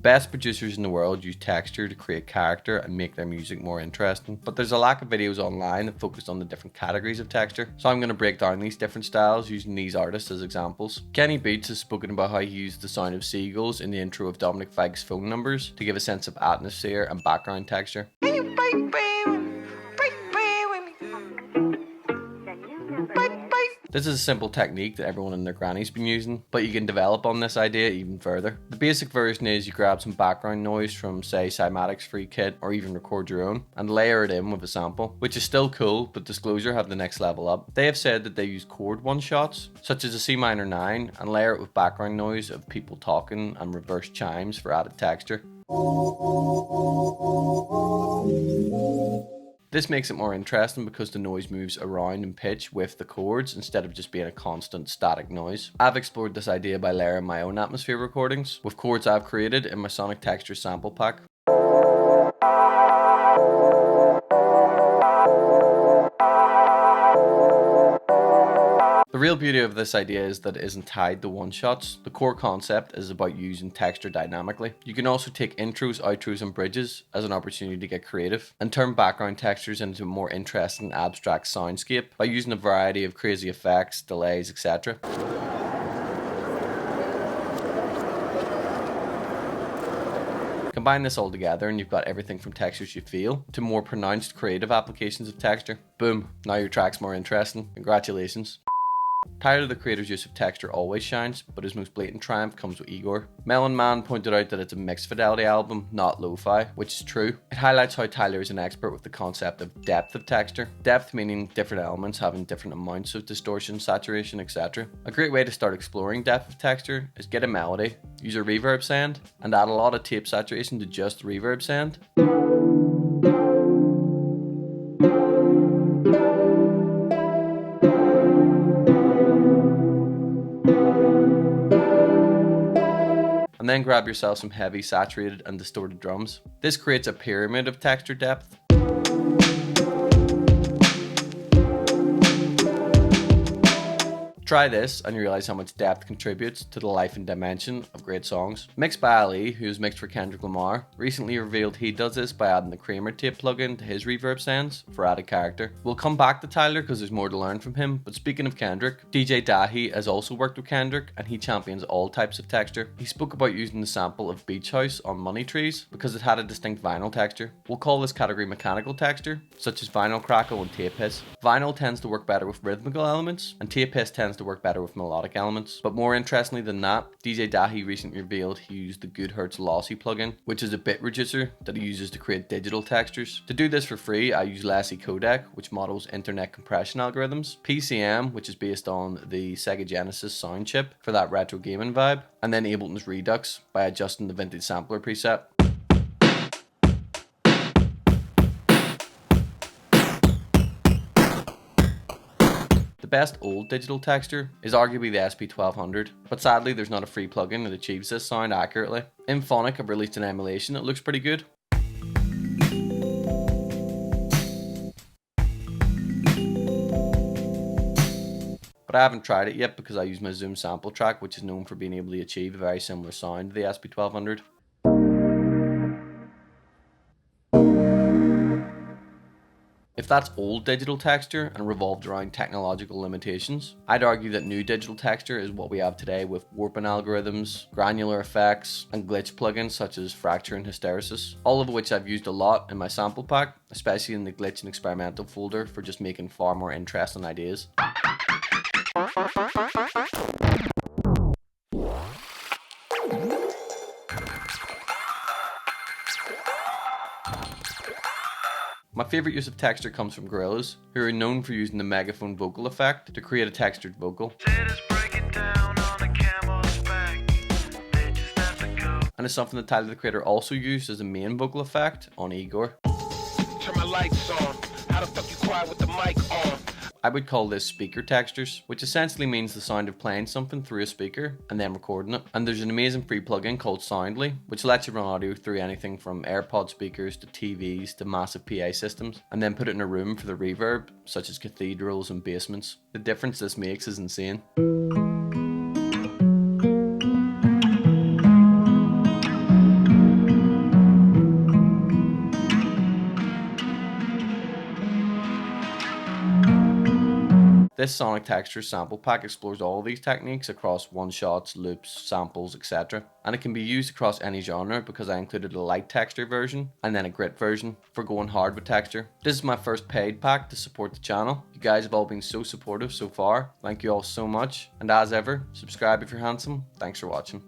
Best producers in the world use texture to create character and make their music more interesting, but there's a lack of videos online that focus on the different categories of texture. So I'm going to break down these different styles using these artists as examples. Kenny Beats has spoken about how he used the sound of seagulls in the intro of Dominic Fike's Phone Numbers to give a sense of atmosphere and background texture. This is a simple technique that everyone and their granny's been using, but you can develop on this idea even further. The basic version is you grab some background noise from, say, Cymatic's free kit, or even record your own, and layer it in with a sample, which is still cool, but Disclosure have the next level up. They have said that they use chord one-shots, such as a C minor 9, and layer it with background noise of people talking and reverse chimes for added texture. This makes it more interesting because the noise moves around in pitch with the chords instead of just being a constant static noise. I've explored this idea by layering my own atmosphere recordings with chords I've created in my Sonic Texture sample pack. The real beauty of this idea is that it isn't tied to one-shots. The core concept is about using texture dynamically. You can also take intros, outros and bridges as an opportunity to get creative and turn background textures into a more interesting abstract soundscape by using a variety of crazy effects, delays, etc. Combine this all together and you've got everything from textures you feel to more pronounced creative applications of texture. Boom, now your track's more interesting. Congratulations. Tyler, the creator's use of texture always shines, but his most blatant triumph comes with Igor. Melon Man pointed out that it's a mixed fidelity album, not lo-fi, which is true. It highlights how Tyler is an expert with the concept of depth of texture. Depth meaning different elements having different amounts of distortion, saturation, etc. A great way to start exploring depth of texture is get a melody, use a reverb send, and add a lot of tape saturation to just the reverb send. And then grab yourself some heavy, saturated and distorted drums. This creates a pyramid of texture depth. Try this and you realize how much depth contributes to the life and dimension of great songs. Mixed by Ali, who's mixed for Kendrick Lamar, recently revealed he does this by adding the Kramer tape plugin to his reverb sends for added character. We'll come back to Tyler because there's more to learn from him, but speaking of Kendrick, DJ Dahi has also worked with Kendrick and he champions all types of texture. He spoke about using the sample of Beach House on Money Trees because it had a distinct vinyl texture. We'll call this category mechanical texture, such as vinyl crackle and tape hiss. Vinyl tends to work better with rhythmical elements and tape hiss tends to work better with melodic elements. But more interestingly than that, DJ Dahi recently revealed he used the Good Hertz Lossy plugin, which is a bit reducer that he uses to create digital textures. To do this for free, I use Lassie Codec, which models internet compression algorithms, PCM, which is based on the Sega Genesis sound chip for that retro gaming vibe, and then Ableton's Redux by adjusting the vintage sampler preset. The best old digital texture is arguably the SP1200, but sadly there's not a free plugin that achieves this sound accurately. Inphonic have released an emulation that looks pretty good. But I haven't tried it yet because I use my Zoom sample track, which is known for being able to achieve a very similar sound to the SP1200. If that's old digital texture and revolved around technological limitations, I'd argue that new digital texture is what we have today with warping algorithms, granular effects, and glitch plugins such as Fracture and Hysteresis, all of which I've used a lot in my sample pack, especially in the glitch and experimental folder for just making far more interesting ideas. My favourite use of texture comes from Gorillaz, who are known for using the megaphone vocal effect to create a textured vocal. And it's something that Tyler the Creator also used as a main vocal effect on Igor. Turn my lights on. How the fuck you quiet with the mic on? I would call this speaker textures, which essentially means the sound of playing something through a speaker and then recording it. And there's an amazing free plugin called Soundly, which lets you run audio through anything from AirPod speakers to TVs to massive PA systems, and then put it in a room for the reverb, such as cathedrals and basements. The difference this makes is insane. This sonic texture sample pack explores all these techniques across one-shots, loops, samples, etc. And it can be used across any genre because I included a light texture version and then a grit version for going hard with texture. This is my first paid pack to support the channel. You guys have all been so supportive so far. Thank you all so much. And as ever, subscribe if you're handsome. Thanks for watching.